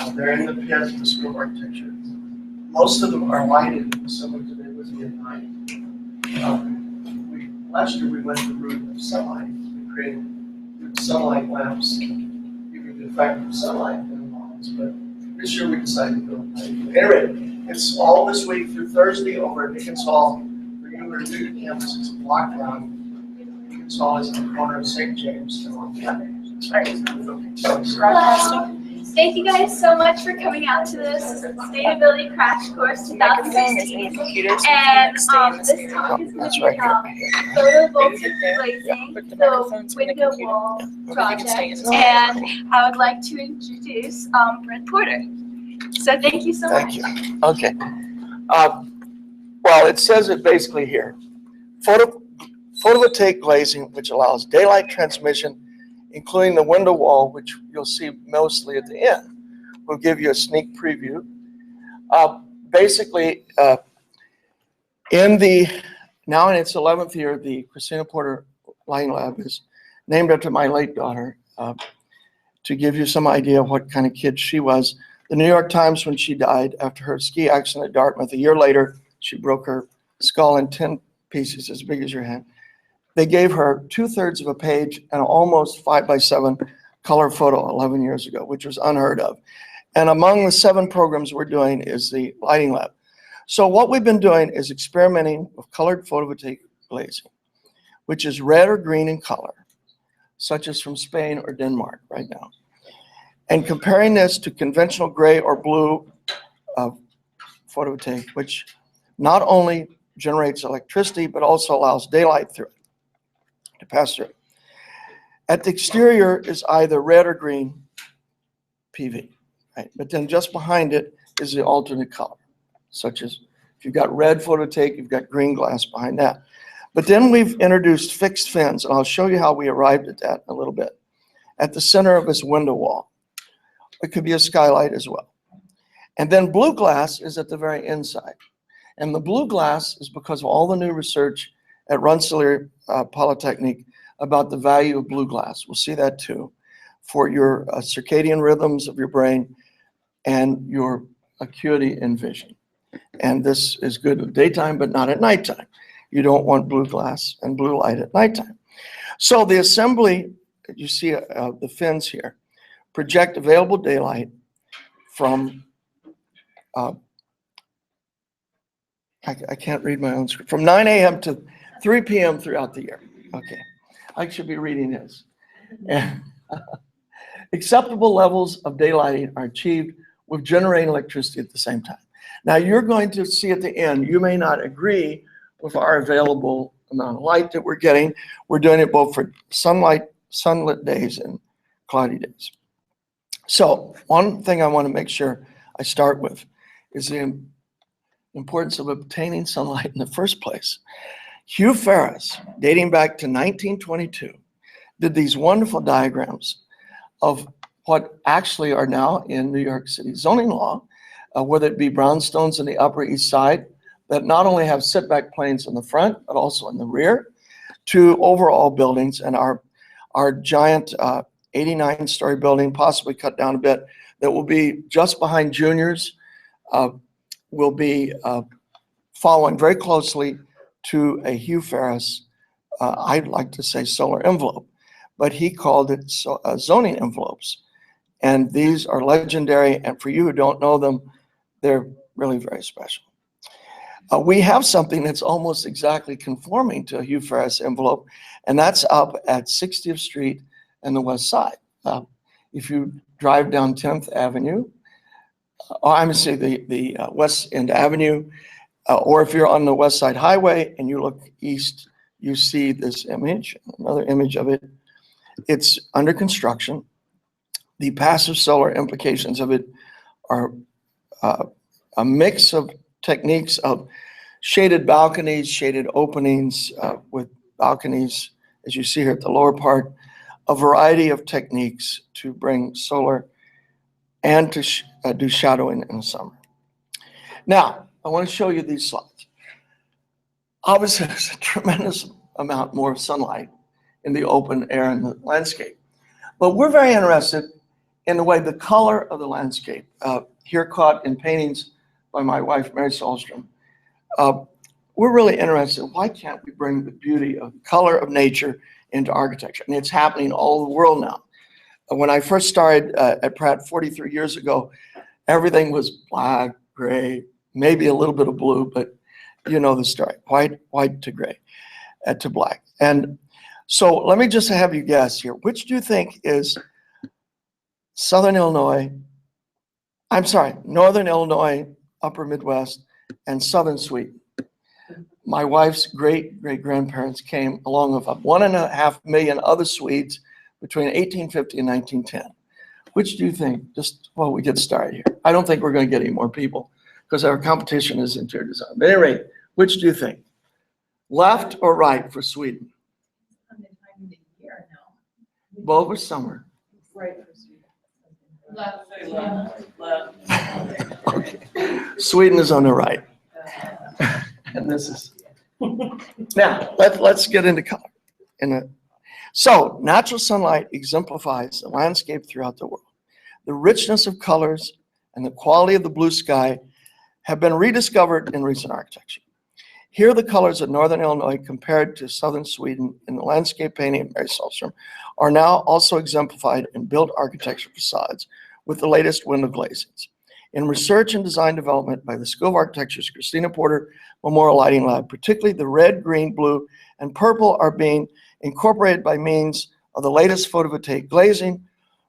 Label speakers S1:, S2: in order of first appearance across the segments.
S1: They're in the pit, the School of Architecture. Most of them are lighted, similar to the Elizabeth at night. Last year we went the route of sunlight. We created sunlight lamps. You can do effective sunlight in the lawns, but this year we decided to go at night. Anyway, it's all this week through Thursday over at Dickens Hall. For you who are new to campus, it's a block round. Dickens Hall is in the corner of St. James.
S2: Thank you guys so much for coming out to this Sustainability Crash Course 2016. And this talk is going to be about photovoltaic glazing, the window wall project, and I would like to introduce Brent Porter. So thank you so much.
S1: Thank you. Okay. Well, it says it basically here. Photovoltaic glazing, which allows daylight transmission, including the window wall, which you'll see mostly at the end. We'll give you a sneak preview. Basically, now in its 11th year, the Christina Porter Lighting Lab is named after my late daughter. To give you some idea of what kind of kid she was, the New York Times, when she died after her ski accident at Dartmouth, a year later, she broke her skull in 10 pieces as big as your hand. They gave her 2/3 of a page and almost 5x7 color photo 11 years ago, which was unheard of. And among the 7 programs we're doing is the lighting lab. So what we've been doing is experimenting with colored photovoltaic glazing, which is red or green in color, such as from Spain or Denmark right now, and comparing this to conventional gray or blue photovoltaic, which not only generates electricity, but also allows daylight through it to pass through. At the exterior is either red or green PV, right? But then just behind it is the alternate color, such as if you've got red photovoltaic, you've got green glass behind that. But then we've introduced fixed fins, and I'll show you how we arrived at that in a little bit. At the center of this window wall, it could be a skylight as well. And then blue glass is at the very inside. And the blue glass is because of all the new research at Rensselaer Polytechnic about the value of blue glass. We'll see that too, for your circadian rhythms of your brain and your acuity in vision. And this is good at daytime, but not at nighttime. You don't want blue glass and blue light at nighttime. So the assembly, you see the fins here, project available daylight from, I can't read my own script, from 9 a.m. to 3 p.m. throughout the year. Okay, I should be reading this. And acceptable levels of daylighting are achieved with generating electricity at the same time. Now you're going to see at the end, you may not agree with our available amount of light that we're getting. We're doing it both for sunlit days and cloudy days. So one thing I want to make sure I start with is the importance of obtaining sunlight in the first place. Hugh Ferris, dating back to 1922, did these wonderful diagrams of what actually are now in New York City zoning law, whether it be brownstones in the Upper East Side that not only have setback planes in the front, but also in the rear, to overall buildings. And our giant 89-story building, possibly cut down a bit, that will be just behind Junior's, will be following very closely to a Hugh Ferris, I'd like to say solar envelope, but he called it zoning envelopes. And these are legendary, and for you who don't know them, they're really very special. We have something that's almost exactly conforming to a Hugh Ferris envelope, and that's up at 60th Street and the West Side. If you drive down 10th Avenue, I'm saying the West End Avenue, or if you're on the West Side Highway and you look east, you see this image, another image of it. It's under construction. The passive solar implications of it are a mix of techniques of shaded balconies, shaded openings with balconies, as you see here at the lower part, a variety of techniques to bring solar and to do shadowing in the summer. Now, I want to show you these slides. Obviously, there's a tremendous amount more sunlight in the open air in the landscape. But we're very interested in the way the color of the landscape, here caught in paintings by my wife, Mary Solstrom, we're really interested. Why can't we bring the beauty of the color of nature into architecture? And it's happening all over the world now. When I first started at Pratt 43 years ago, everything was black, gray, maybe a little bit of blue, but you know the story, white to gray, to black. And so let me just have you guess here. Which do you think is Southern Illinois, Northern Illinois, Upper Midwest, and Southern Sweden? My wife's great-great-grandparents came along with 1.5 million other Swedes between 1850 and 1910. Which do you think, just while we get started here? I don't think we're going to get any more people because our competition is interior design. But at any rate, which do you think? Left or right for Sweden? Both or summer?
S3: Right for Sweden. Left.
S1: Okay. Sweden is on the right. And this is, now let's get into color. So natural sunlight exemplifies the landscape throughout the world. The richness of colors and the quality of the blue sky have been rediscovered in recent architecture. Here the colors of Northern Illinois compared to Southern Sweden in the landscape painting of Mary Solstrom are now also exemplified in built architecture facades with the latest window glazings. In research and design development by the School of Architecture's Christina Porter Memorial Lighting Lab, particularly the red, green, blue, and purple are being incorporated by means of the latest photovoltaic glazing,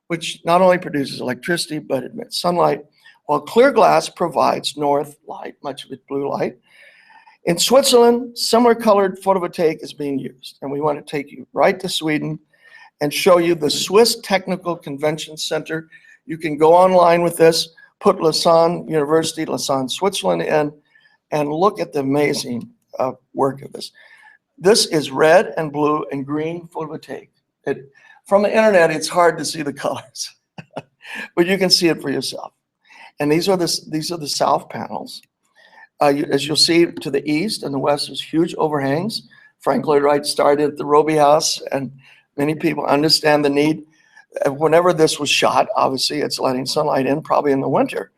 S1: which not only produces electricity, but emits sunlight, while clear glass provides north light, much of it blue light. In Switzerland, similar colored photovoltaic is being used, and we want to take you right to Sweden and show you the Swiss Technical Convention Center. You can go online with this, put Lausanne University, Lausanne, Switzerland in, and look at the amazing work of this. This is red and blue and green photovoltaic. From the internet, it's hard to see the colors, but you can see it for yourself. And these are the south panels. As you'll see to the east and the west, there's huge overhangs. Frank Lloyd Wright started at the Roby House, and many people understand the need. Whenever this was shot, obviously it's letting sunlight in, probably in the winter.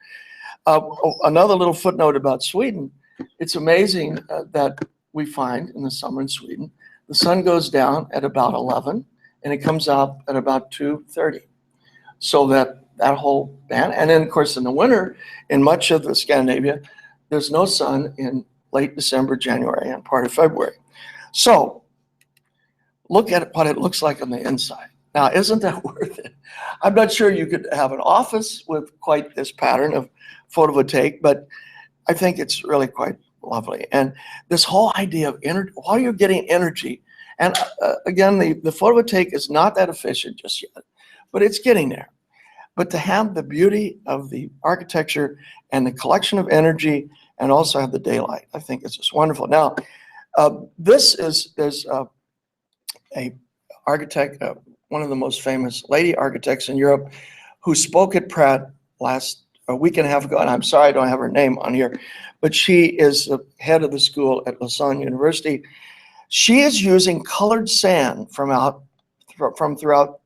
S1: Another little footnote about Sweden, it's amazing that we find in the summer in Sweden, the sun goes down at about 11 and it comes up at about 2:30. So that whole band, and then of course in the winter, in much of the Scandinavia, there's no sun in late December, January, and part of February. So look at what it looks like on the inside. Now, isn't that worth it? I'm not sure you could have an office with quite this pattern of photovoltaic, but I think it's really quite lovely. And this whole idea of energy, while you're getting energy, and again, the photovoltaic is not that efficient just yet, but it's getting there. But to have the beauty of the architecture and the collection of energy and also have the daylight, I think it's just wonderful. Now, there's a architect, one of the most famous lady architects in Europe, who spoke at Pratt a week and a half ago, and I'm sorry I don't have her name on here, but she is the head of the school at Lausanne University. She is using colored sand from throughout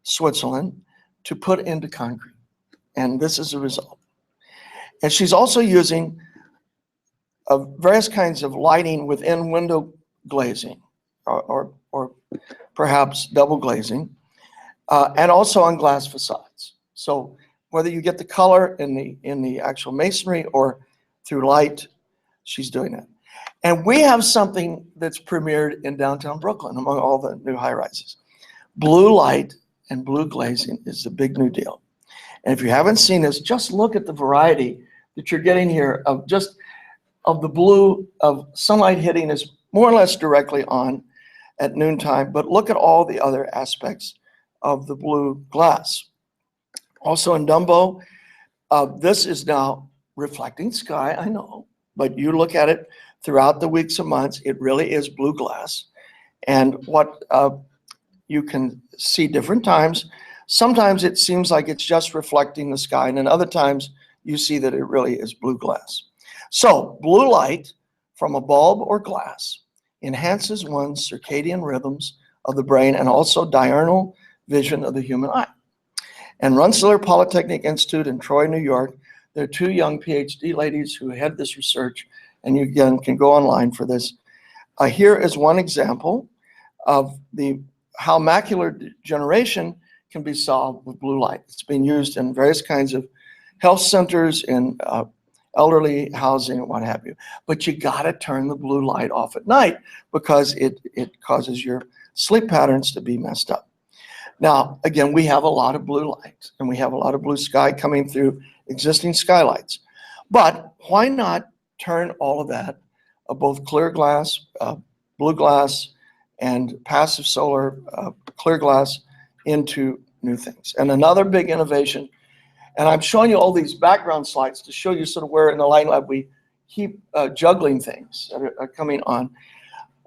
S1: Switzerland to put into concrete, and this is the result. And she's also using various kinds of lighting within window glazing, or perhaps double glazing, and also on glass facades. So whether you get the color in the actual masonry or through light, she's doing it. And we have something that's premiered in downtown Brooklyn among all the new high-rises. Blue light and blue glazing is the big new deal. And if you haven't seen this, just look at the variety that you're getting here of the blue, of sunlight hitting us more or less directly on at noontime, but look at all the other aspects of the blue glass. Also in Dumbo, this is now reflecting sky, I know, but you look at it throughout the weeks and months, it really is blue glass. And what you can see different times, sometimes it seems like it's just reflecting the sky, and then other times you see that it really is blue glass. So blue light from a bulb or glass enhances one's circadian rhythms of the brain and also diurnal vision of the human eye. And Rensselaer Polytechnic Institute in Troy, New York, there are 2 young PhD ladies who head this research, and you again can go online for this. Here is one example of how macular degeneration can be solved with blue light. It's been used in various kinds of health centers, in elderly housing, and what have you. But you got to turn the blue light off at night because it causes your sleep patterns to be messed up. Now, again, we have a lot of blue light, and we have a lot of blue sky coming through existing skylights. But why not turn all of that, both clear glass, blue glass, and passive solar clear glass, into new things? And another big innovation, and I'm showing you all these background slides to show you sort of where in the Light Lab we keep juggling things that are coming on.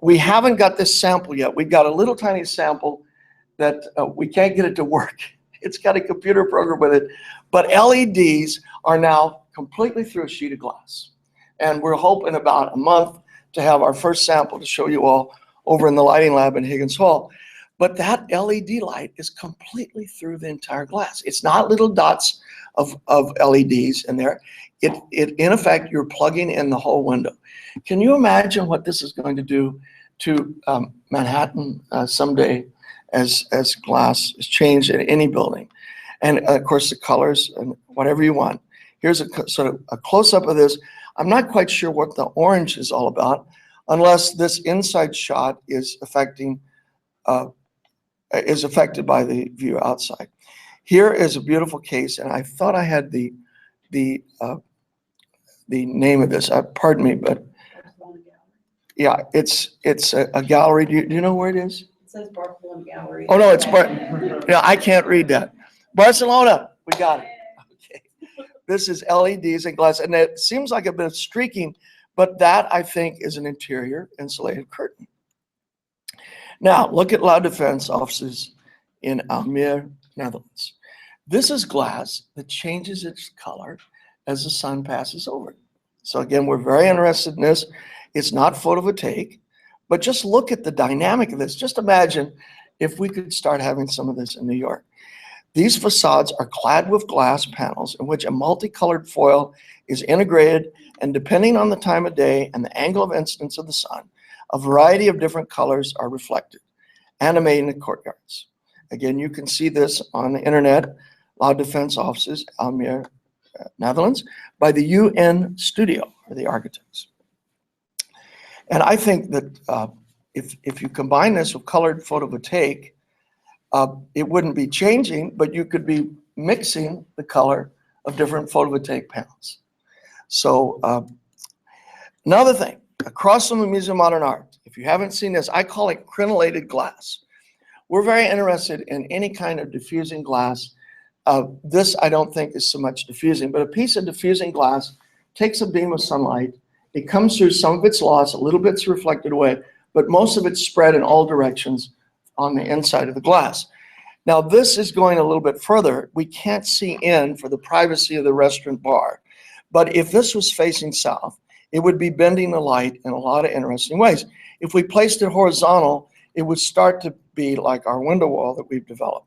S1: We haven't got this sample yet. We've got a little tiny sample that we can't get it to work. It's got a computer program with it, but LEDs are now completely through a sheet of glass. And we're hoping about a month to have our first sample to show you all over in the lighting lab in Higgins Hall. But that LED light is completely through the entire glass. It's not little dots of LEDs in there. In effect, you're plugging in the whole window. Can you imagine what this is going to do to Manhattan someday as glass is changed in any building? And of course, the colors and whatever you want. Here's a sort of a close-up of this. I'm not quite sure what the orange is all about, unless this inside shot is affected by the view outside. Here is a beautiful case, and I thought I had the name of this. Pardon me, but yeah, it's a gallery. Do you know where it is?
S3: It says Barcelona Gallery.
S1: Oh no, it's yeah. I can't read that. Barcelona, we got it. Okay, this is LEDs and glass, and it seems like a bit of streaking, but that I think is an interior insulated curtain. Now, look at La Defense offices in Almere, Netherlands. This is glass that changes its color as the sun passes over it. So again, we're very interested in this. It's not photovoltaic, but just look at the dynamic of this. Just imagine if we could start having some of this in New York. These facades are clad with glass panels in which a multicolored foil is integrated, and depending on the time of day and the angle of incidence of the sun, a variety of different colors are reflected, animating the courtyards. Again, you can see this on the internet, La Defense offices, Almere, Netherlands, by the UN Studio for the architects. And I think that if you combine this with colored photovoltaic, it wouldn't be changing, but you could be mixing the color of different photovoltaic panels. So another thing, across from the Museum of Modern Art, if you haven't seen this, I call it crenellated glass. We're very interested in any kind of diffusing glass. This I don't think is so much diffusing, but a piece of diffusing glass takes a beam of sunlight, it comes through, some of it's lost, a little bit's reflected away, but most of it's spread in all directions on the inside of the glass. Now this is going a little bit further. We can't see in for the privacy of the restaurant bar, but if this was facing south, it would be bending the light in a lot of interesting ways. If we placed it horizontal, it would start to be like our window wall that we've developed.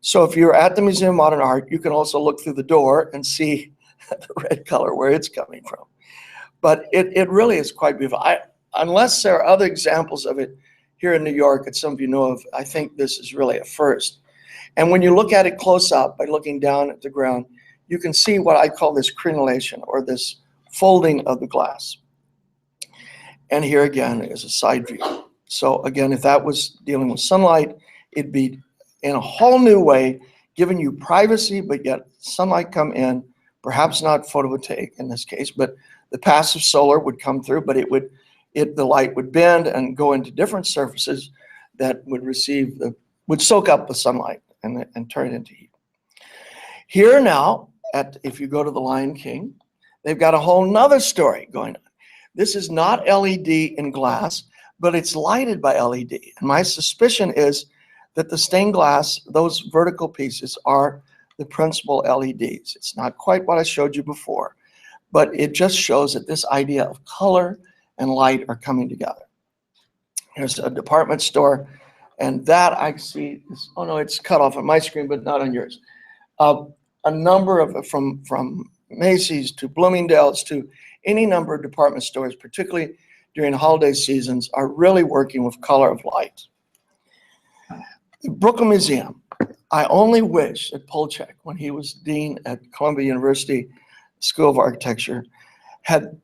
S1: So if you're at the Museum of Modern Art, you can also look through the door and see the red color where it's coming from. But it really is quite beautiful. Unless there are other examples of it here in New York that some of you know of, I think this is really a first. And when you look at it close up by looking down at the ground, you can see what I call this crenellation, or this folding of the glass. And here again is a side view. So again, if that was dealing with sunlight, it'd be in a whole new way, giving you privacy, but yet sunlight come in, perhaps not photovoltaic in this case, but the passive solar would come through, but the light would bend and go into different surfaces that would soak up the sunlight and turn it into heat. Here now, if you go to the Lion King, they've got a whole nother story going on. This is not LED in glass, but it's lighted by LED. And my suspicion is that the stained glass, those vertical pieces, are the principal LEDs. It's not quite what I showed you before, but it just shows that this idea of color and light are coming together. Here's a department store, and that I see, oh no, it's cut off on my screen, but not on yours. A number of, from Macy's to Bloomingdale's to any number of department stores, particularly during holiday seasons, are really working with color of light. The Brooklyn Museum, I only wish that Polchek, when he was dean at Columbia University School of Architecture, had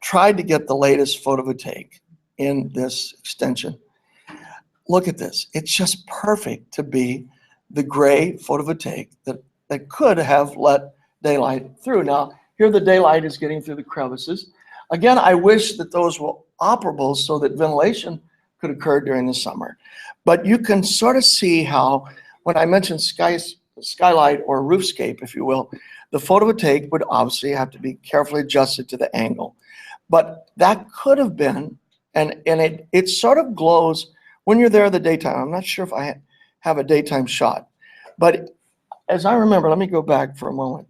S1: tried to get the latest photovoltaic in this extension. Look at this. It's just perfect to be the gray photovoltaic that could have let daylight through. Now, here the daylight is getting through the crevices. Again, I wish that those were operable so that ventilation could occur during the summer. But you can sort of see how, when I mentioned skylight or roofscape, if you will, the photovoltaic would obviously have to be carefully adjusted to the angle. But that could have been, and it sort of glows when you're there in the daytime. I'm not sure if I have a daytime shot, but as I remember, let me go back for a moment.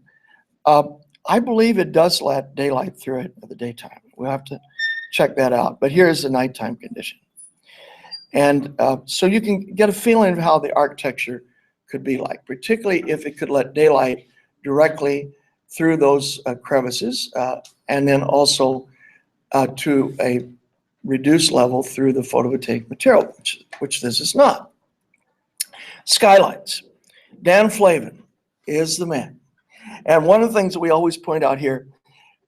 S1: I believe it does let daylight through it at the daytime. We'll have to check that out. But here's the nighttime condition. And so you can get a feeling of how the architecture could be like, particularly if it could let daylight directly through those crevices, and then also to a reduced level through the photovoltaic material, which this is not. Skylights. Dan Flavin is the man. And one of the things that we always point out here,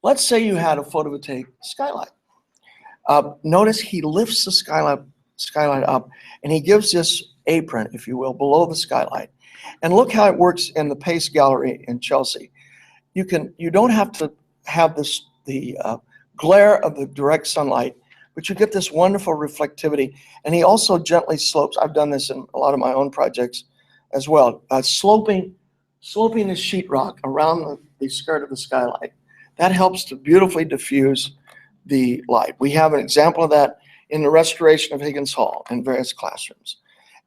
S1: let's say you had a photovoltaic skylight. Notice he lifts the skylight up and he gives this apron, if you will, below the skylight. And look how it works in the Pace Gallery in Chelsea. You don't have to have the glare of the direct sunlight, but you get this wonderful reflectivity. And he also gently slopes. I've done this in a lot of my own projects as well. Sloping the sheetrock around the skirt of the skylight. That helps to beautifully diffuse the light. We have an example of that in the restoration of Higgins Hall in various classrooms.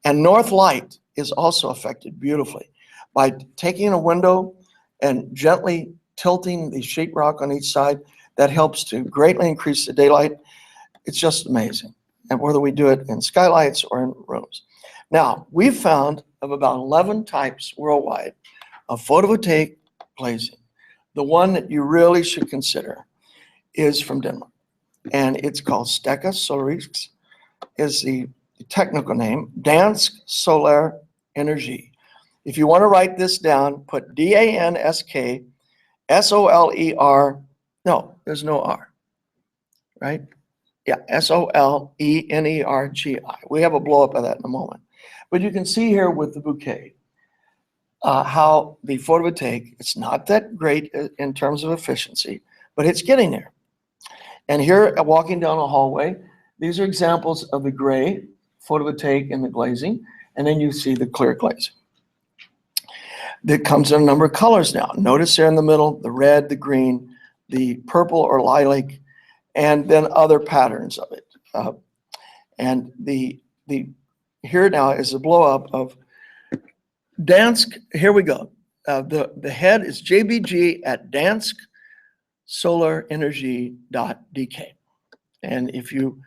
S1: And north light is also affected beautifully by taking a window and gently tilting the sheetrock on each side. That helps to greatly increase the daylight. It's just amazing. And whether we do it in skylights or in rooms. Now, we've found of about 11 types worldwide of photovoltaic glazing. The one that you really should consider is from Denmark. And it's called Stækker Solarisk, is the technical name, Dansk Solar Energy. If you want to write this down, put DANSK SOLER, no, there's no R, right? Yeah, SOLENERGI. We have a blow up of that in a moment. But you can see here with the bouquet how the photovoltaic, it's not that great in terms of efficiency, but it's getting there. And here, walking down a hallway, these are examples of the gray photovoltaic in the glazing, and then you see the clear glazing. That comes in a number of colors now. Notice there in the middle, the red, the green, the purple or lilac, and then other patterns of it. And here now is a blow up of Dansk. Here we go. The head is JBG at dansksolerenergy.dk. And if you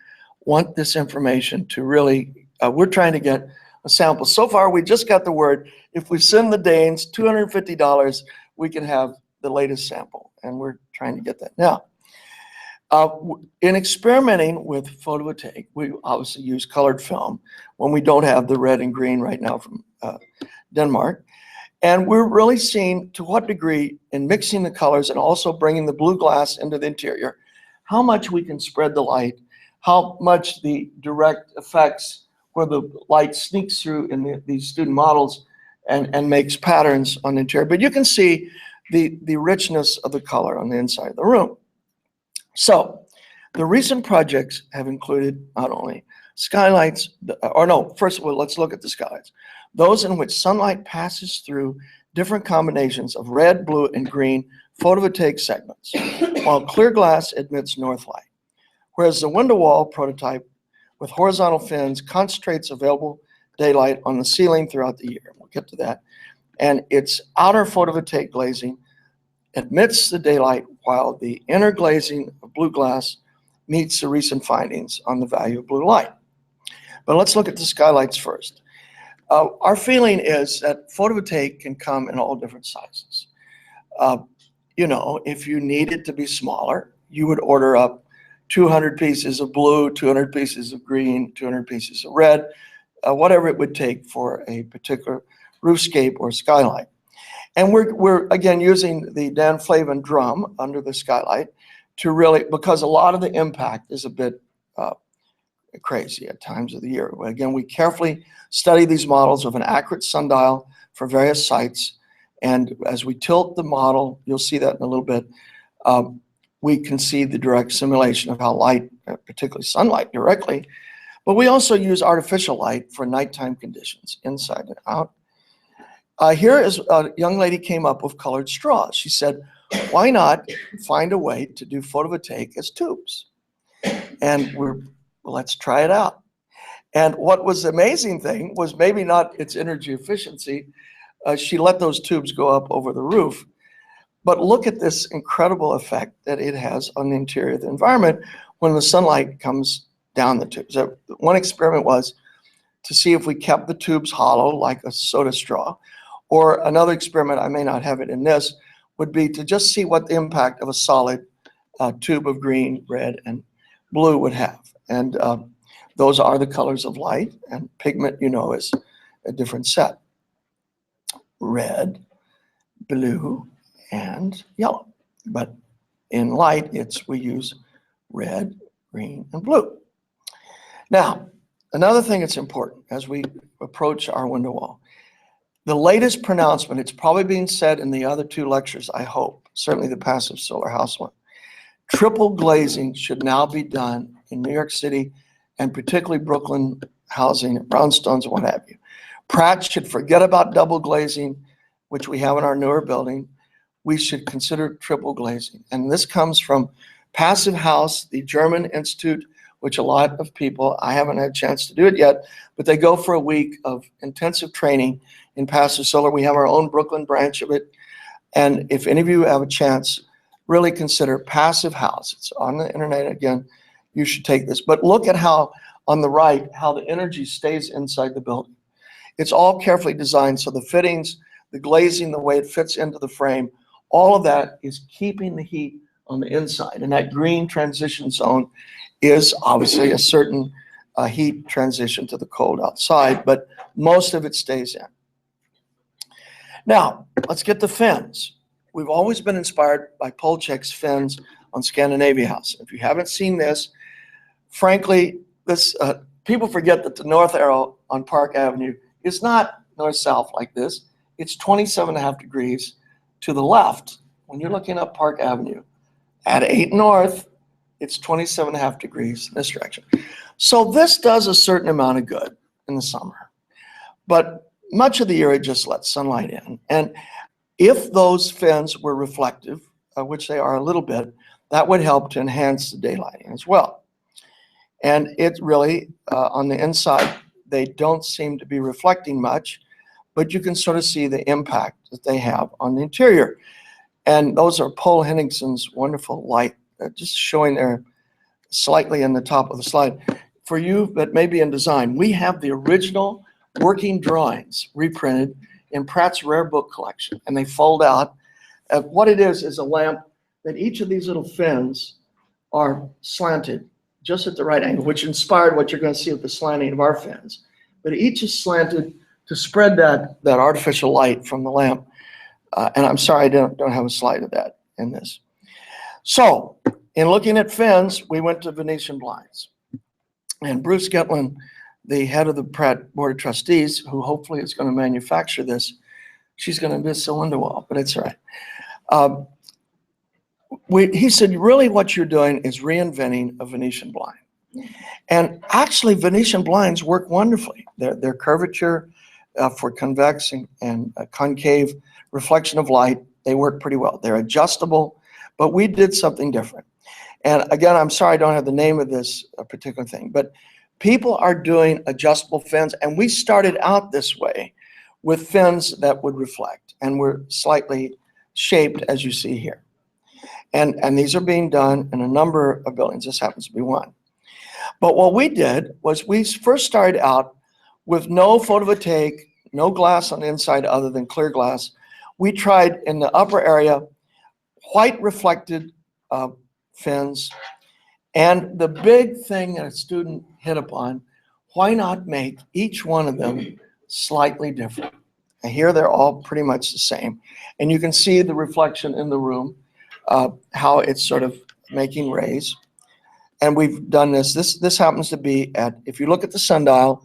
S1: want this information to really, we're trying to get a sample. So far, we just got the word. If we send the Danes $250, we can have the latest sample. And we're trying to get that now. In experimenting with photovoltaic, we obviously use colored film when we don't have the red and green right now from Denmark. And we're really seeing to what degree in mixing the colors and also bringing the blue glass into the interior, how much we can spread the light, how much the direct effects where the light sneaks through in these student models and makes patterns on the interior. But you can see the richness of the color on the inside of the room. So the recent projects have included not only skylights, first of all, let's look at the skylights. Those in which sunlight passes through different combinations of red, blue, and green photovoltaic segments, while clear glass admits north light. Whereas the window wall prototype with horizontal fins concentrates available daylight on the ceiling throughout the year. We'll get to that. And its outer photovoltaic glazing admits the daylight, while the inner glazing of blue glass meets the recent findings on the value of blue light. But let's look at the skylights first. Our feeling is that photovoltaic can come in all different sizes. You know, if you need it to be smaller, you would order up 200 pieces of blue, 200 pieces of green, 200 pieces of red, whatever it would take for a particular roofscape or skylight. And we're again using the Dan Flavin drum under the skylight to really, because a lot of the impact is a bit crazy at times of the year. Again, we carefully study these models of an accurate sundial for various sites. And as we tilt the model, you'll see that in a little bit, we can see the direct simulation of how light, particularly sunlight directly, but we also use artificial light for nighttime conditions, inside and out. Here is a young lady came up with colored straws. She said, why not find a way to do photovoltaic as tubes? And let's try it out. And what was the amazing thing was maybe not its energy efficiency. She let those tubes go up over the roof. But look at this incredible effect that it has on the interior of the environment when the sunlight comes down the tubes. So one experiment was to see if we kept the tubes hollow like a soda straw, or another experiment, I may not have it in this, would be to just see what the impact of a solid tube of green, red, and blue would have. And those are the colors of light, and pigment, you know, is a different set. Red, blue, and yellow. But in light, we use red, green, and blue. Now, another thing that's important as we approach our window wall, the latest pronouncement, it's probably being said in the other two lectures, I hope, certainly the passive solar house one. Triple glazing should now be done in New York City, and particularly Brooklyn housing, brownstones, and what have you. Pratt should forget about double glazing, which we have in our newer building. We should consider triple glazing. And this comes from Passive House, the German institute, which a lot of people, I haven't had a chance to do it yet, but they go for a week of intensive training in passive solar. We have our own Brooklyn branch of it. And if any of you have a chance, really consider Passive House. It's on the internet again. You should take this. But look at how, on the right, how the energy stays inside the building. It's all carefully designed, so the fittings, the glazing, the way it fits into the frame, all of that is keeping the heat on the inside. And that green transition zone is obviously a certain heat transition to the cold outside, but most of it stays in. Now, let's get to fins. We've always been inspired by Polchek's fins on Scandinavia House. If you haven't seen this, frankly, people forget that the north arrow on Park Avenue is not north-south like this. It's 27.5 degrees to the left. When you're looking up Park Avenue at 8 North, it's 27.5 degrees in this direction. So this does a certain amount of good in the summer, but much of the year it just lets sunlight in. And if those fins were reflective, which they are a little bit, that would help to enhance the daylighting as well. And it really, on the inside, they don't seem to be reflecting much, but you can sort of see the impact that they have on the interior. And those are Paul Henningson's wonderful light, just showing there slightly in the top of the slide. For you that may be in design, we have the original working drawings reprinted in Pratt's rare book collection, and they fold out. What it is a lamp that each of these little fins are slanted just at the right angle, which inspired what you're going to see with the slanting of our fins. But each is slanted to spread that artificial light from the lamp. And I'm sorry, I don't have a slide of that in this. So in looking at fins, we went to Venetian blinds. And Bruce Getlin, the head of the Pratt Board of Trustees, who hopefully is going to manufacture this, she's going to miss the window wall, but it's all right. He said, really what you're doing is reinventing a Venetian blind. And actually, Venetian blinds work wonderfully. Their curvature for convex and concave reflection of light, they work pretty well. They're adjustable, but we did something different. And again, I'm sorry I don't have the name of this particular thing, but people are doing adjustable fins, and we started out this way with fins that would reflect and were slightly shaped as you see here. And these are being done in a number of buildings. This happens to be one. But what we did was we first started out with no photovoltaic, no glass on the inside other than clear glass. We tried in the upper area, white reflected fins. And the big thing that a student hit upon, why not make each one of them slightly different? And here they're all pretty much the same. And you can see the reflection in the room, how it's sort of making rays. And we've done this. This happens to be at, if you look at the sundial,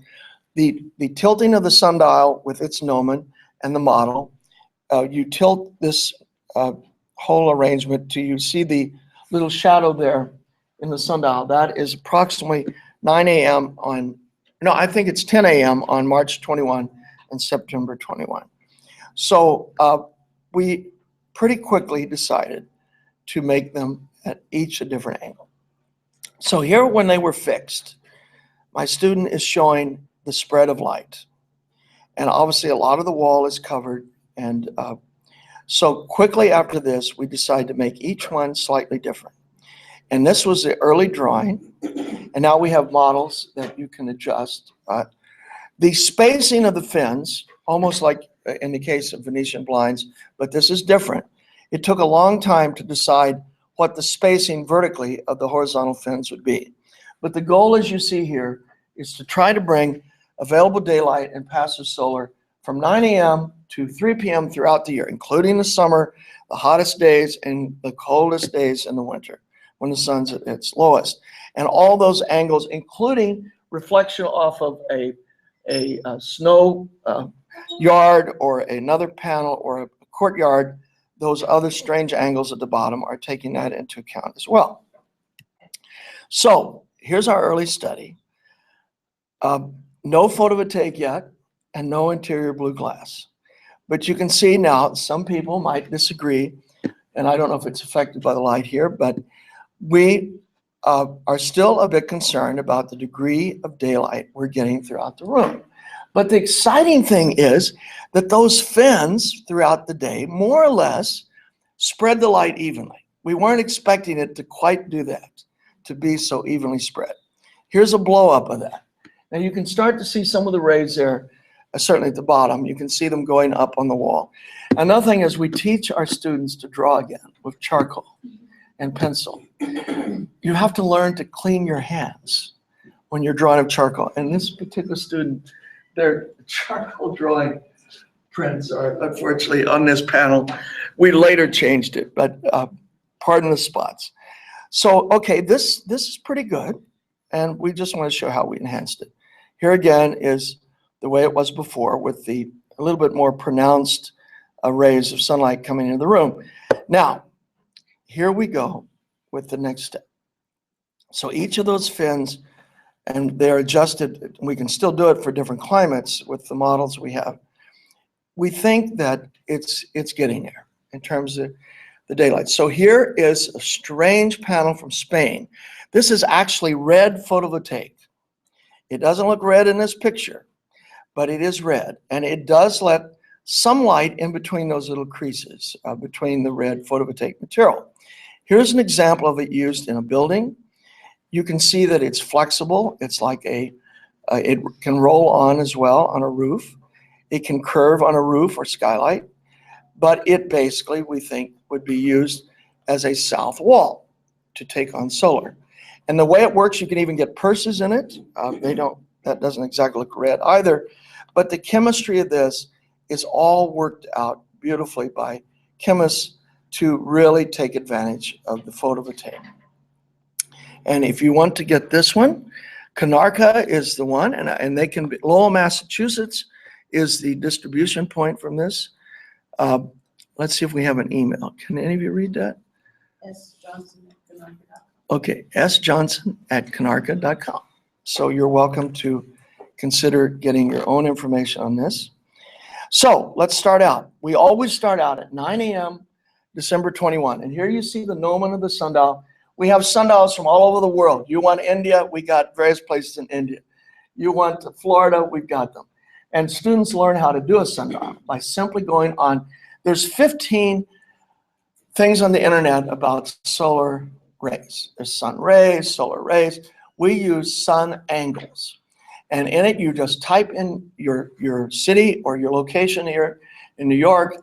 S1: the tilting of the sundial with its gnomon and the model, you tilt this whole arrangement till you see the little shadow there in the sundial. That is approximately 9 a.m. on, no, I think it's 10 a.m. on March 21 and September 21. So we pretty quickly decided to make them at each a different angle. So here, when they were fixed, my student is showing the spread of light. And obviously a lot of the wall is covered. And so quickly after this, we decided to make each one slightly different. And this was the early drawing. And now we have models that you can adjust. The spacing of the fins, almost like in the case of Venetian blinds, but this is different. It took a long time to decide what the spacing vertically of the horizontal fins would be. But the goal, as you see here, is to try to bring available daylight and passive solar from 9 a.m. to 3 p.m. throughout the year, including the summer, the hottest days, and the coldest days in the winter, when the sun's at its lowest. And all those angles, including reflection off of a snow yard or another panel or a courtyard, those other strange angles at the bottom are taking that into account as well. So here's our early study. No photovoltaic yet and no interior blue glass. But you can see now some people might disagree, and I don't know if it's affected by the light here, but we are still a bit concerned about the degree of daylight we're getting throughout the room. But the exciting thing is that those fins throughout the day more or less spread the light evenly. We weren't expecting it to quite do that, to be so evenly spread. Here's a blow up of that. Now you can start to see some of the rays there, certainly at the bottom. You can see them going up on the wall. Another thing is we teach our students to draw again with charcoal and pencil. You have to learn to clean your hands when you're drawing with charcoal. And this particular student, their charcoal drawing prints are unfortunately on this panel. We later changed it, but pardon the spots. So, okay, this is pretty good. And we just want to show how we enhanced it. Here again is the way it was before, with a little bit more pronounced rays of sunlight coming into the room. Now, here we go with the next step. So each of those fins, and they're adjusted, we can still do it for different climates with the models we have. We think that it's getting there in terms of the daylight. So here is a strange panel from Spain. This is actually red photovoltaic. It doesn't look red in this picture, but it is red. And it does let some light in between those little creases, between the red photovoltaic material. Here's an example of it used in a building. You can see that it's flexible. It's like it can roll on as well on a roof. It can curve on a roof or skylight, but it basically, we think, would be used as a south wall to take on solar. And the way it works, you can even get purses in it. That doesn't exactly look red either, but the chemistry of this is all worked out beautifully by chemists to really take advantage of the photovoltaic. And if you want to get this one, Canarca is the one, and they can be, Lowell, Massachusetts is the distribution point from this. Let's see if we have an email. Can any of you read that?
S3: S. Johnson@canarca.com.
S1: Okay, sjohnson@canarca.com. So you're welcome to consider getting your own information on this. So let's start out. We always start out at 9 a.m. December 21. And here you see the gnomon of the sundial. We have sundials from all over the world. You want India, we got various places in India. You want Florida, we've got them. And students learn how to do a sundial by simply going on. There's 15 things on the internet about solar rays. There's sun rays, solar rays. We use sun angles. And in it, you just type in your city or your location here in New York.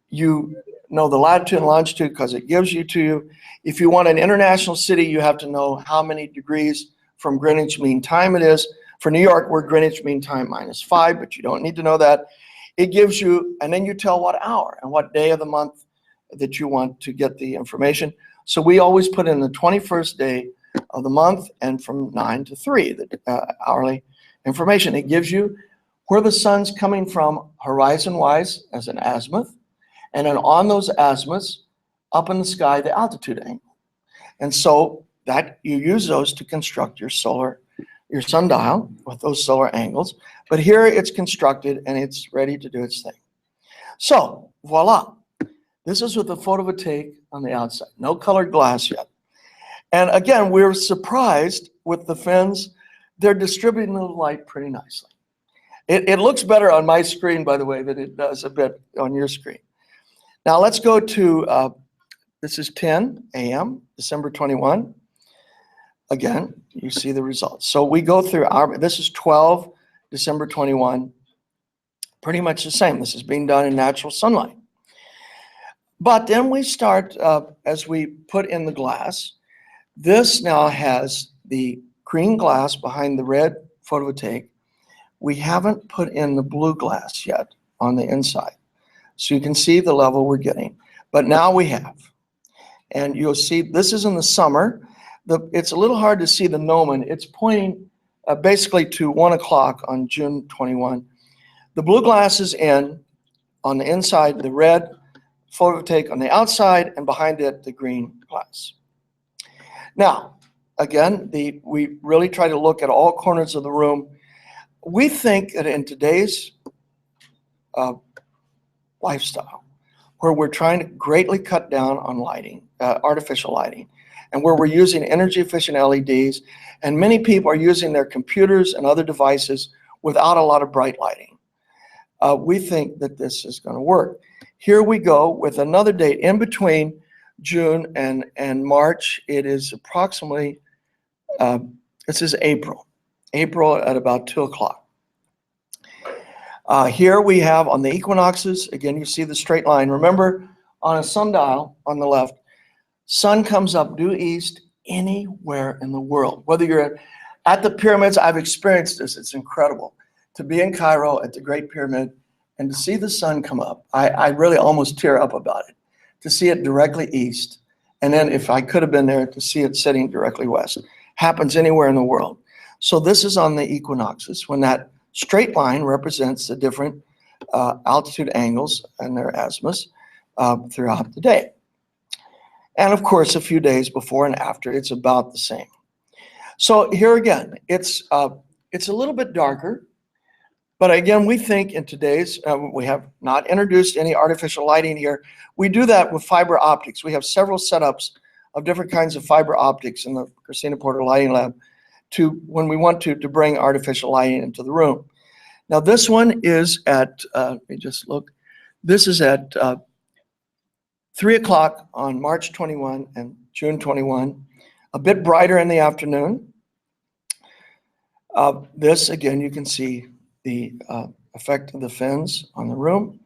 S1: You know the latitude and longitude because it gives you to you. If you want an international city, you have to know how many degrees from Greenwich Mean Time it is. For New York, we're Greenwich Mean Time -5, but you don't need to know that. It gives you, and then you tell what hour and what day of the month that you want to get the information. So we always put in the 21st day of the month and from 9 to 3, the hourly information. It gives you where the sun's coming from horizon-wise as an azimuth, and then on those azimuths, up in the sky, the altitude angle. And so that you use those to construct your sundial with those solar angles. But here it's constructed and it's ready to do its thing. So voila, this is with the photovoltaic on the outside, no colored glass yet. And again, we're surprised with the fins. They're distributing the light pretty nicely. It looks better on my screen, by the way, than it does a bit on your screen. Now let's go to, this is 10 a.m., December 21. Again, you see the results. So we go through this is 12, December 21, pretty much the same. This is being done in natural sunlight. But then we start, as we put in the glass, this now has the green glass behind the red photovoltaic. We haven't put in the blue glass yet on the inside. So you can see the level we're getting, but now we have. And you'll see, this is in the summer. It's a little hard to see the gnomon. It's pointing basically to 1 o'clock on June 21. The blue glass is in on the inside, the red photovoltaic on the outside, and behind it, the green glass. Now, again, we really try to look at all corners of the room. We think that in today's lifestyle, where we're trying to greatly cut down on lighting, artificial lighting, and where we're using energy efficient LEDs, and many people are using their computers and other devices without a lot of bright lighting. We think that this is going to work. Here we go with another date in between June and March. It is approximately, this is April at about 2 o'clock. Here we have on the equinoxes, again, you see the straight line. Remember, on a sundial on the left, sun comes up due east anywhere in the world. Whether you're at the pyramids, I've experienced this, it's incredible. To be in Cairo at the Great Pyramid and to see the sun come up, I really almost tear up about it. To see it directly east, and then if I could have been there, to see it setting directly west. Happens anywhere in the world. So this is on the equinoxes, when that straight line represents the different altitude angles and their azimuths throughout the day. And of course, a few days before and after, it's about the same. So here again, it's a little bit darker, but again, we think in today's, we have not introduced any artificial lighting here. We do that with fiber optics. We have several setups of different kinds of fiber optics in the Christina Porter Lighting Lab when we want to bring artificial lighting into the room. Now this one is at, let me just look, this is at 3 o'clock on March 21 and June 21, a bit brighter in the afternoon. This, again, you can see the effect of the fins on the room.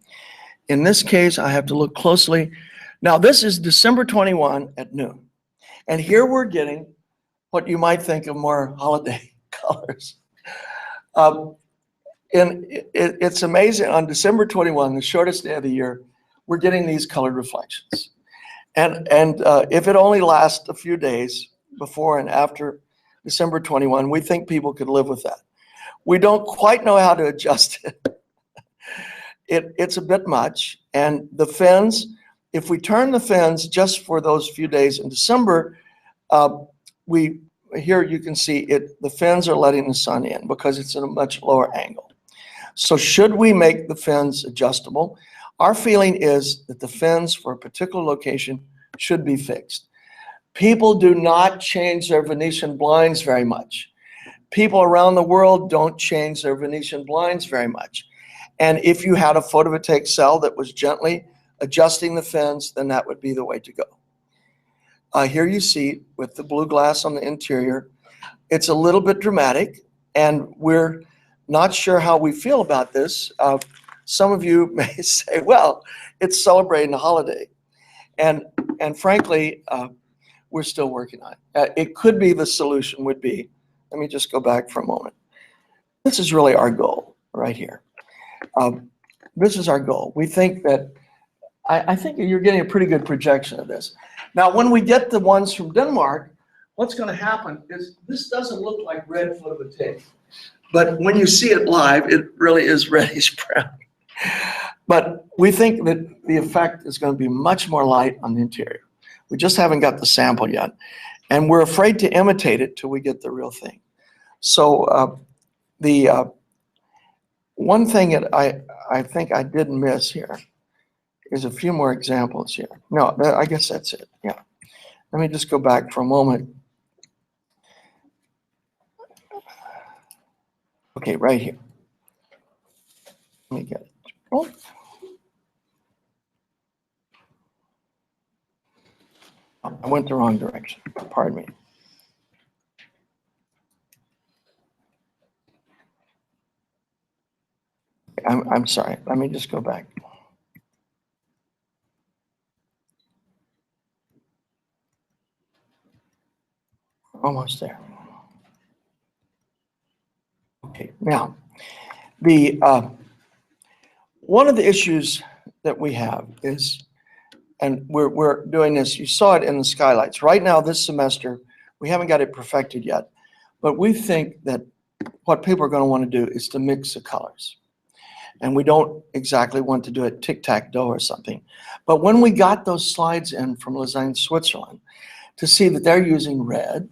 S1: In this case, I have to look closely. Now this is December 21 at noon. And here we're getting what you might think of more holiday colors. It's amazing, on December 21, the shortest day of the year, we're getting these colored reflections. And if it only lasts a few days before and after December 21, we think people could live with that. We don't quite know how to adjust it. It's a bit much. And the fins, if we turn the fins just for those few days in December, here you can see the fins are letting the sun in because it's at a much lower angle. So should we make the fins adjustable? Our feeling is that the fins for a particular location should be fixed. People do not change their Venetian blinds very much. People around the world don't change their Venetian blinds very much. And if you had a photovoltaic cell that was gently adjusting the fins, then that would be the way to go. Here you see with the blue glass on the interior, it's a little bit dramatic, and we're Not sure how we feel about this. Some of you may say, well, it's celebrating a holiday. And frankly, we're still working on it. It could be the solution would be, let me just go back for a moment. This is really our goal right here. This is our goal. We think that, I think you're getting a pretty good projection of this. Now, when we get the ones from Denmark, what's going to happen is this doesn't look like red photovoltaic. But when you see it live, it really is reddish brown. But we think that the effect is going to be much more light on the interior. We just haven't got the sample yet. And we're afraid to imitate it till we get the real thing. So the one thing that I think I did miss here is a few more examples here. No, I guess that's it. Yeah. Let me just go back for a moment. Okay, right here. Let me get it. Oh. I went the wrong direction. Pardon me. I'm sorry. Let me just go back. Almost there. Okay, now the one of the issues that we have is, and we're doing this, you saw it in the Skylights. Right now, this semester, we haven't got it perfected yet, but we think that what people are going to want to do is to mix the colors. And we don't exactly want to do it tic-tac-toe or something. But when we got those slides in from Lausanne, Switzerland, to see that they're using red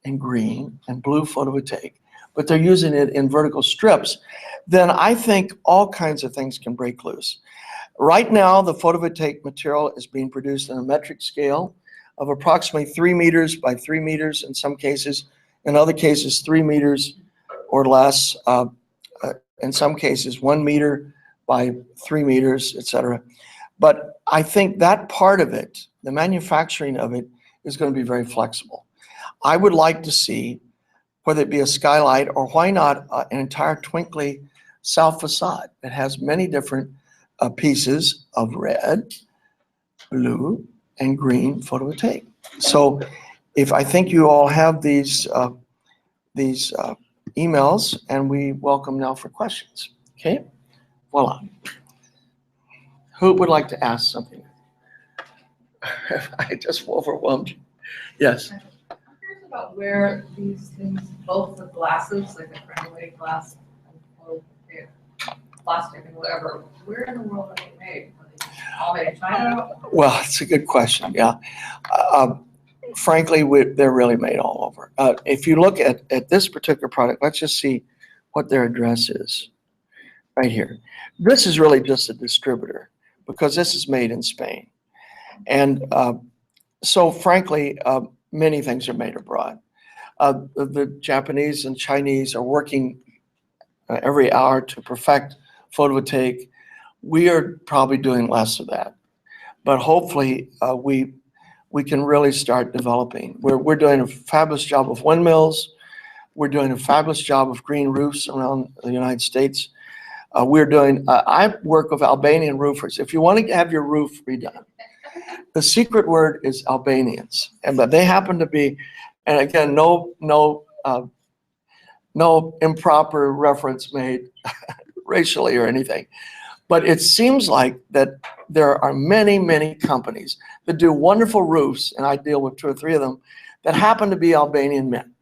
S1: and green and blue photovoltaic, but they're using it in vertical strips, then I think all kinds of things can break loose. Right now, the photovoltaic material is being produced in a metric scale of approximately 3 meters by 3 meters in some cases, in other cases 3 meters or less, in some cases 1 meter by 3 meters, etc. But I think that part of it, the manufacturing of it, is going to be very flexible. I would like to see, whether it be a skylight or why not an entire twinkly south facade that has many different pieces of red, blue, and green photovoltaic. So if I think you all have these emails, and we welcome now for questions. Okay, voila. Who would like to ask something? I just overwhelmed you. Yes.
S3: I'm curious about where these things, both the glasses, like the Crenellated glass and plastic and whatever, where in the world are they made? Are they all made in China?
S1: Well, it's a good question. Yeah. Frankly, they're really made all over. If you look at this particular product, let's just see what their address is right here. This is really just a distributor because this is made in Spain. And so frankly, many things are made abroad. The Japanese and Chinese are working every hour to perfect photovoltaic. We are probably doing less of that. But hopefully we can really start developing. We're doing a fabulous job of windmills. We're doing a fabulous job of green roofs around the United States. We're doing, I work with Albanian roofers. If you want to have your roof redone, the secret word is Albanians. But they happen to be, and again, no improper reference made racially or anything. But it seems like that there are many, many companies that do wonderful roofs, and I deal with 2 or 3 of them, that happen to be Albanian men.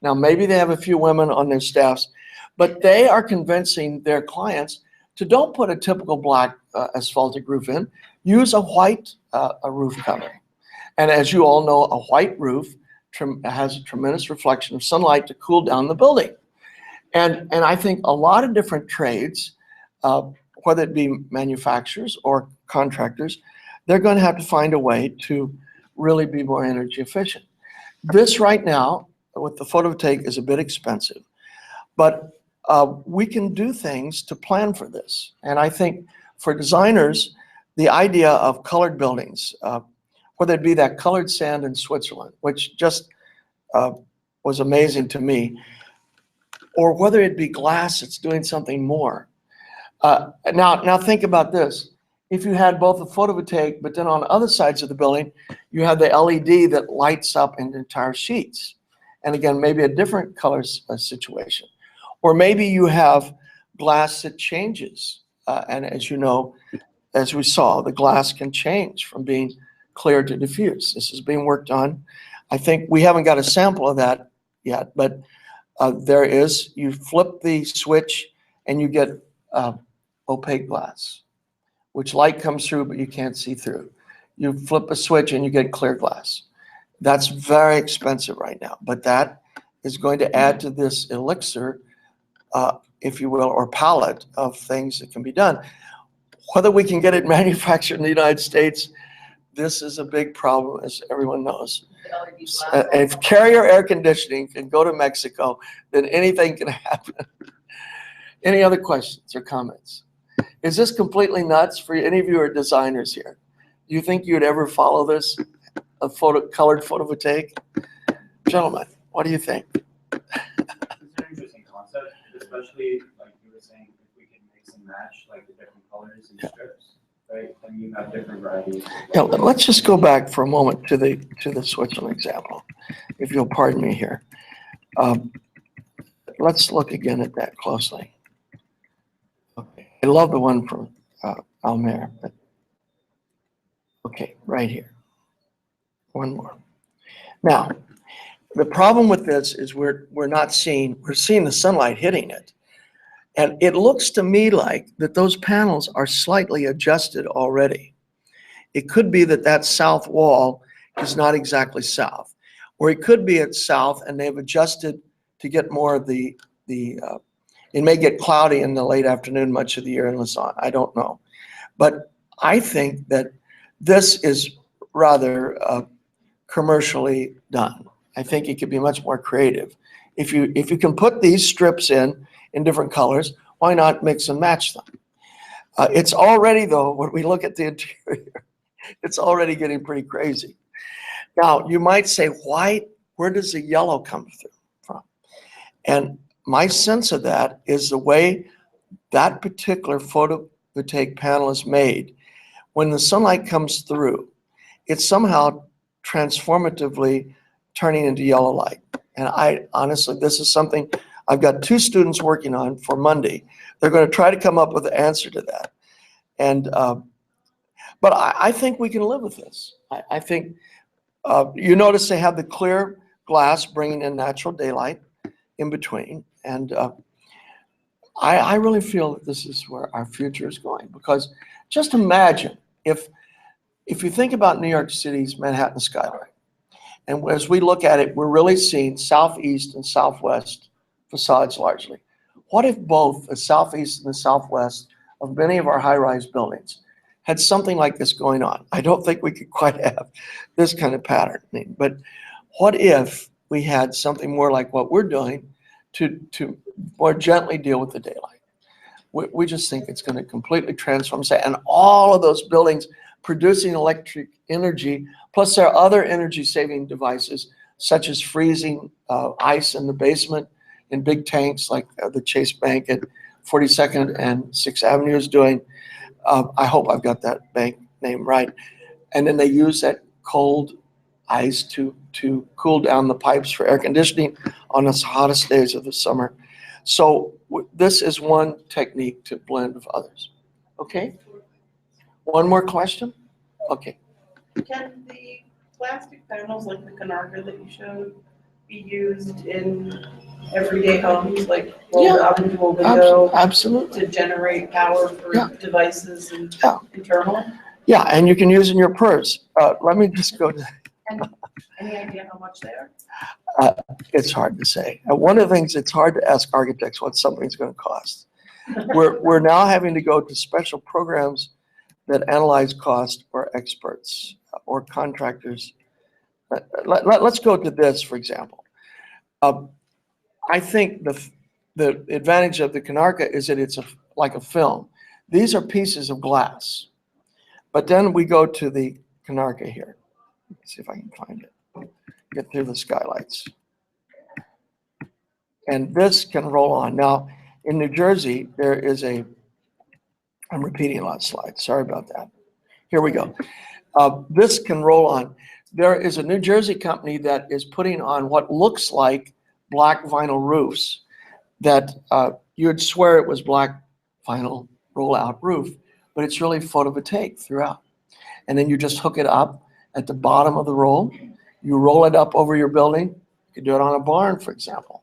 S1: Now, maybe they have a few women on their staffs, but they are convincing their clients to don't put a typical black asphaltic roof in, use a white roof covering. And as you all know, a white roof has a tremendous reflection of sunlight to cool down the building. And I think a lot of different trades, whether it be manufacturers or contractors, they're going to have to find a way to really be more energy efficient. This right now, with the photovoltaic, is a bit expensive, but we can do things to plan for this. And I think for designers, the idea of colored buildings, whether it be that colored sand in Switzerland, which just was amazing to me. or whether it be glass that's doing something more. Now think about this. If you had both a photovoltaic, but then on other sides of the building, you have the LED that lights up in entire sheets. And again, maybe a different color situation. Or maybe you have glass that changes. And as you know, as we saw, the glass can change from being clear to diffuse. This is being worked on. I think we haven't got a sample of that yet, but there is. You flip the switch and you get opaque glass, which light comes through, but you can't see through. You flip a switch and you get clear glass. That's very expensive right now, but that is going to add to this elixir, if you will, or palette of things that can be done. Whether we can get it manufactured in the United States, this is a big problem, as everyone knows. If Carrier Air Conditioning can go to Mexico, then anything can happen. Any other questions or comments? Is this completely nuts for any of you who are designers here? Do you think you'd ever follow this, a colored photovoltaic? Gentlemen, what do you think?
S4: It's an interesting concept, especially like you were saying, if we can mix and match like the different colors and strips, right? Then you have different varieties.
S1: Yeah, let's just go back for a moment to the Switzerland example, if you'll pardon me here. Let's look again at that closely. Okay, I love the one from Almere, but okay, right here. One more. Now, the problem with this is we're seeing the sunlight hitting it. And it looks to me like that those panels are slightly adjusted already. It could be that south wall is not exactly south, or it could be it's south and they've adjusted to get more of it may get cloudy in the late afternoon much of the year in Lausanne. I don't know. But I think that this is rather commercially done. I think it could be much more creative. If you can put these strips in different colors, why not mix and match them? It's already, though, when we look at the interior, it's already getting pretty crazy. Now, you might say, white, where does the yellow come from? And my sense of that is the way that particular photovoltaic panel is made. When the sunlight comes through, it's somehow transformatively turning into yellow light. And I honestly, this is something I've got 2 students working on for Monday. They're going to try to come up with the answer to that. And but I think we can live with this. I think you notice they have the clear glass bringing in natural daylight in between. And I really feel that this is where our future is going, because just imagine if you think about New York City's Manhattan skyline, and as we look at it, we're really seeing southeast and southwest facades largely. What if both the southeast and the southwest of many of our high-rise buildings had something like this going on? I don't think we could quite have this kind of patterning, but what if we had something more like what we're doing to more gently deal with the daylight? We just think it's going to completely transform, and all of those buildings producing electric energy, plus there are other energy-saving devices, such as freezing ice in the basement in big tanks like the Chase Bank at 42nd and 6th Avenue is doing. I hope I've got that bank name right. And then they use that cold ice to cool down the pipes for air conditioning on the hottest days of the summer. So this is one technique to blend with others. Okay? One more question? Okay.
S5: Can the plastic panels like the Canarga that you showed be used in everyday homes, like rolled out into a window?
S1: Absolutely.
S5: To generate power for devices and internal?
S1: Yeah, and you can use in your purse. Let me just go to.
S5: Any idea how much they are?
S1: It's hard to say. One of the things, it's hard to ask architects what something's going to cost. We're now having to go to special programs that analyze cost, or experts or contractors. Let's go to this, for example. I think the advantage of the Canarga is that it's like a film. These are pieces of glass. But then we go to the Canarga here. Let's see if I can find it. Get through the Skylights. And this can roll on. Now, in New Jersey, there is I'm repeating a lot of slides. Sorry about that. Here we go. This can roll on. There is a New Jersey company that is putting on what looks like black vinyl roofs that you'd swear it was black vinyl roll-out roof, but it's really photovoltaic throughout. And then you just hook it up at the bottom of the roll. You roll it up over your building. You can do it on a barn, for example.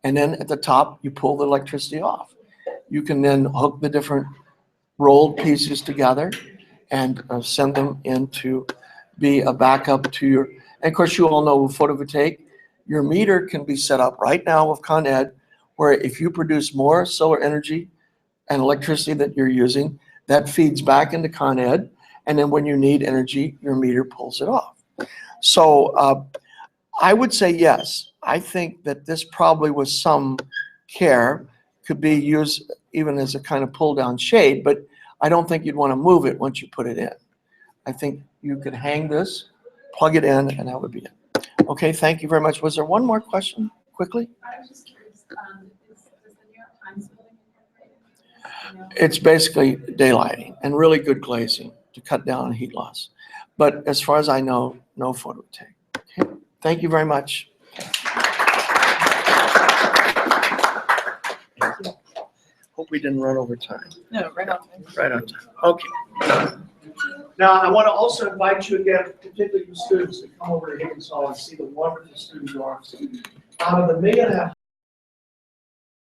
S1: And then at the top, you pull the electricity off. You can then hook the different rolled pieces together and send them in to be a backup to your, and of course you all know with photovoltaic, your meter can be set up right now with Con Ed, where if you produce more solar energy and electricity that you're using, that feeds back into Con Ed, and then when you need energy, your meter pulls it off. So I would say yes. I think that this probably with some care could be used even as a kind of pull down shade, but I don't think you'd want to move it once you put it in. I think you could hang this, plug it in, and that would be it. Okay, thank you very much. Was there one more question quickly?
S3: I was just curious, does the New York Times building incorporate it?
S1: It's basically daylighting and really good glazing to cut down on heat loss. But as far as I know, no photovoltaic. Okay, thank you very much. Hope we didn't run over time.
S3: No, right on.
S1: Right on time. Okay. Now, I want to also invite you again, particularly you students, to come over to Higgins Hall and see the wonderful student art. Out of the 1.5 million